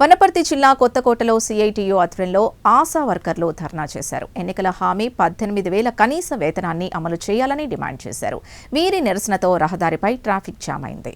వనపర్తి జిల్లా కొత్తకోటలో సిఐటియు ఆధ్వర్యంలో ఆశా వర్కర్లు ధర్నా చేశారు. ఎన్నికల హామీ 18,000 కనీస వేతనాన్ని అమలు చేయాలని డిమాండ్ చేశారు. వీరి నిరసనతో రహదారిపై ట్రాఫిక్ జామ్ అయింది.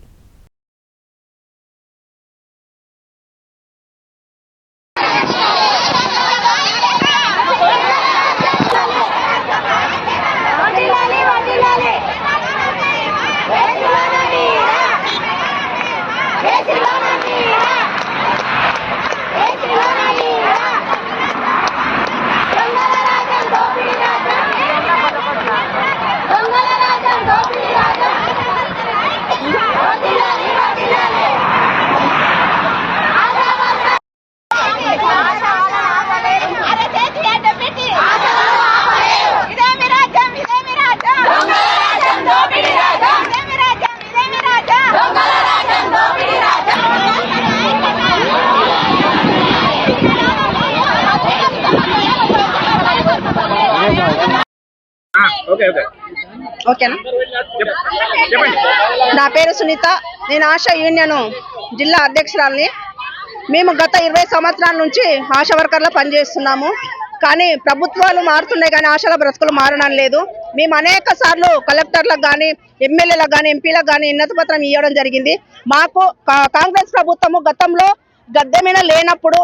ఓకేనా? నా పేరు సునీత. నేను ఆశా యూనియన్ జిల్లా అధ్యక్షురాలిని. మేము గత 20 సంవత్సరాల నుంచి ఆశా వర్కర్లో పనిచేస్తున్నాము. కానీ ప్రభుత్వాలు మారుతున్నాయి కానీ ఆశాల బ్రతుకులు మారడం లేదు. మేము అనేక సార్లు కలెక్టర్లకు కానీ ఎమ్మెల్యేలకు కానీ ఎంపీలకు కానీ వినతి పత్రం ఇవ్వడం జరిగింది. మాకు కాంగ్రెస్ ప్రభుత్వము గతంలో గద్దె మీద లేనప్పుడు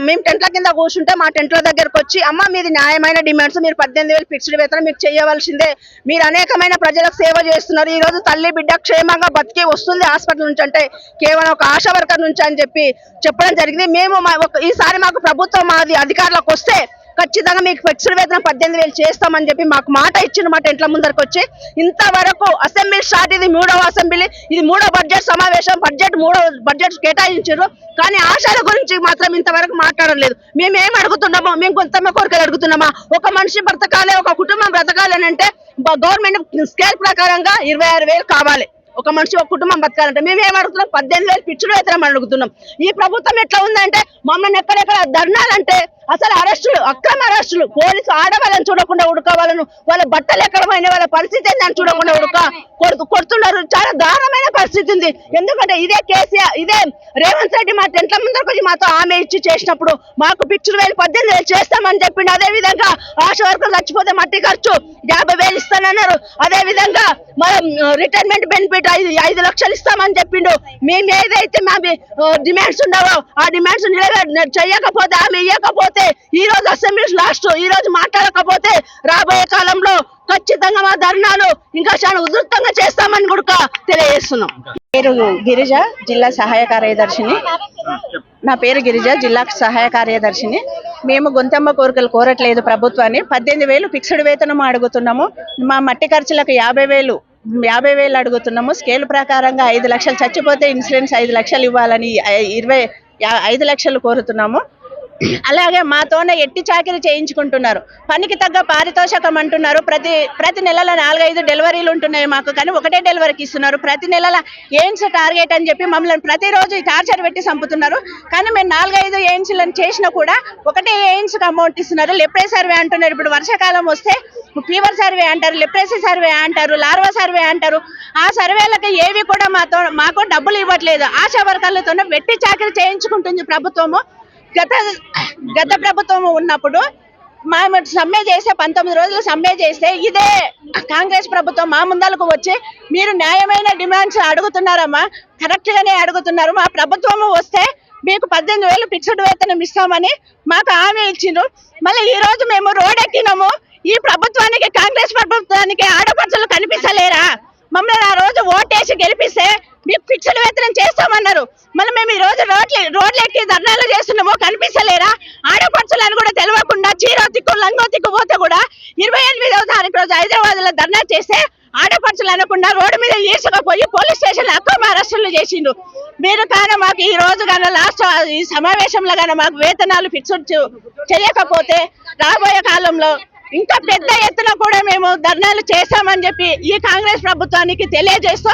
మేము టెంట్ల కింద కూర్చుంటే మా టెంట్ల దగ్గరకు వచ్చి అమ్మ మీది న్యాయమైన డిమాండ్స్, మీరు 18,000 ఫిక్స్డ్ వేతనం మీకు చేయవలసిందే, మీరు అనేకమైన ప్రజలకు సేవ చేస్తున్నారు, ఈ రోజు తల్లి బిడ్డ క్షేమంగా బతికి వస్తుంది హాస్పిటల్ నుంచి అంటే కేవలం ఒక ఆశా వర్కర్ నుంచి అని చెప్పడం జరిగింది. మేము ఈసారి మాకు ప్రభుత్వం మాది అధికారులకు వస్తే ఖచ్చితంగా మీకు ఫిక్స్డ్ వేతనం 18,000 చేస్తామని చెప్పి మాకు మాట ఇచ్చిండు. మా టెంట్ల ముందరకు వచ్చి ఇంతవరకు అసెంబ్లీ స్టార్ట్, ఇది 3వ అసెంబ్లీ, ఇది 3వ బడ్జెట్ సమావేశం, 3వ బడ్జెట్ కేటాయించారు కానీ ఆశాల గురించి మాత్రం ఇంతవరకు మాట్లాడలేదు. మేము ఏం అడుగుతున్నామో, మేము కొంతమంది కోరికలు అడుగుతున్నామా? ఒక మనిషి బ్రతకాలి, ఒక కుటుంబం బ్రతకాలి అని అంటే గవర్నమెంట్ స్కేల్ ప్రకారంగా 26,000 కావాలి. ఒక మనిషి ఒక కుటుంబం బతకాలంటే మేము ఏం అడుగుతున్నాం? 18,000 ఫిక్స్డ్ వేతనం అడుగుతున్నాం. ఈ ప్రభుత్వం ఎట్లా ఉందంటే మమ్మల్ని ఎక్కడెక్కడ ధర్నాలంటే అసలు అరెస్టులు, అక్రమ అరెస్టులు, పోలీసు ఆడవాళ్ళని చూడకుండా ఉడకవాళ్ళను, వాళ్ళ బట్టలు ఎక్కడమైన వాళ్ళ పరిస్థితి ఏందని చూడకుండా కొడుతున్నారు. చాలా దారుణమైన పరిస్థితి ఉంది. ఎందుకంటే ఇదే కేసీఆర్, ఇదే రేవంత్ రెడ్డి మా టెంట్ల ముందరకు వచ్చి మాతో హామీ ఇచ్చి చేసినప్పుడు మాకు ఫిక్స్డ్ 18,000 చేస్తామని చెప్పిండు. అదే విధంగా ఆశా వర్కర్లు చచ్చిపోతే మట్టి ఖర్చు 50,000 ఇస్తానన్నారు. అదే విధంగా మనం రిటైర్మెంట్ బెనిఫిట్ 5 లక్షలు ఇస్తామని చెప్పిండు. మేము ఏదైతే మా డిమాండ్స్ ఉండవో ఆ డిమాండ్స్ చేయకపోతే, ఆమె ఇవ్వకపోతే ఈ రోజు అసెంబ్లీ లాస్ట్, ఈ రోజు మాట్లాడకపోతే రాబోయే కాలంలో ఖచ్చితంగా మా ధర్నాలు ఇంకా చాలా ఉధృతంగా చేస్తామని కూడా తెలియజేస్తున్నాం. పేరు గిరిజ, జిల్లా సహాయ కార్యదర్శిని. నా పేరు గిరిజ, జిల్లా సహాయ కార్యదర్శిని. మేము గొంతమ్మ కోరికలు కోరట్లేదు ప్రభుత్వాన్ని. 18,000 ఫిక్స్డ్ వేతనం అడుగుతున్నాము. మా మట్టి ఖర్చులకు 50,000 అడుగుతున్నాము. స్కేల్ ప్రకారంగా 5 లక్షలు, చచ్చిపోతే ఇన్సూరెన్స్ 5 లక్షలు ఇవ్వాలని 5 లక్షలు కోరుతున్నాము. అలాగే మాతోనే ఎట్టి చాకిరీ చేయించుకుంటున్నారు. పనికి తగ్గ పారితోషకం అంటున్నారు. ప్రతి నెలలో 4-5 డెలివరీలు ఉంటున్నాయి మాకు, కానీ ఒకటే డెలివరీకి ఇస్తున్నారు. ప్రతి నెలలో ఎయిమ్స్ టార్గెట్ అని చెప్పి మమ్మల్ని ప్రతిరోజు టార్చర్ పెట్టి చంపుతున్నారు. కానీ మేము 4-5 ఎయిమ్స్లను చేసినా కూడా ఒకటే ఎయిమ్స్కి అమౌంట్ ఇస్తున్నారు. లెప్రే సర్వే అంటున్నారు. ఇప్పుడు వర్షాకాలం వస్తే ఫీవర్ సర్వే అంటారు, లెప్రసీ సర్వే అంటారు, లార్వా సర్వే అంటారు. ఆ సర్వేలకు ఏవి కూడా మాకు డబ్బులు ఇవ్వట్లేదు. ఆశా వర్కర్లతోనే వెట్టి చాకిరీ చేయించుకుంటుంది ప్రభుత్వము. గత ప్రభుత్వం ఉన్నప్పుడు మేము సమ్మె చేస్తే 19 రోజులు సమ్మె చేస్తే ఇదే కాంగ్రెస్ ప్రభుత్వం మా ముందరకు వచ్చి మీరు న్యాయమైన డిమాండ్స్ అడుగుతున్నారమ్మా, కరెక్ట్ గానే అడుగుతున్నారు, మా ప్రభుత్వం వస్తే మీకు 18,000 ఫిక్స్డ్ వేతనం ఇస్తామని మాకు హామీ ఇచ్చిండ్రు. మళ్ళీ ఈ రోజు మేము రోడ్ ఎక్కినాము. ఈ ప్రభుత్వానికి, కాంగ్రెస్ ప్రభుత్వానికి ఆడపడుచులు కనిపిస్తలేరా? మమ్మల్ని ఆ రోజు ఓటేసి గెలిపిస్తే మీకు ఫిక్స్డ్ వేతనం చేస్తామన్నారు. మళ్ళీ మేము ఈ రోజు రోడ్లు ఎక్కి ధర్నాలు చేస్తున్నాము, కనిపిస్తలేరా? ఆడపడుచులని కూడా తెలియకుండా చీరో తిక్కు లంగో తిక్కు పోతే కూడా 28వ తారీఖు రోజు హైదరాబాద్ లో ధర్నా చేస్తే ఆడపడుచులు అనకుండా రోడ్డు మీద ఈసుకపోయి పోలీస్ స్టేషన్ అక్రమ అరెస్టులు చేసిండు. మీరు కానీ మాకు ఈ రోజు కానీ లాస్ట్ ఈ సమావేశంలో కానీ మాకు వేతనాలు ఫిక్స్డ్ చేయకపోతే రాబోయే కాలంలో ఇంకా పెద్ద ఎత్తున కూడా మేము ధర్నాలు చేస్తామని చెప్పి ఈ కాంగ్రెస్ ప్రభుత్వానికి తెలియజేస్తూ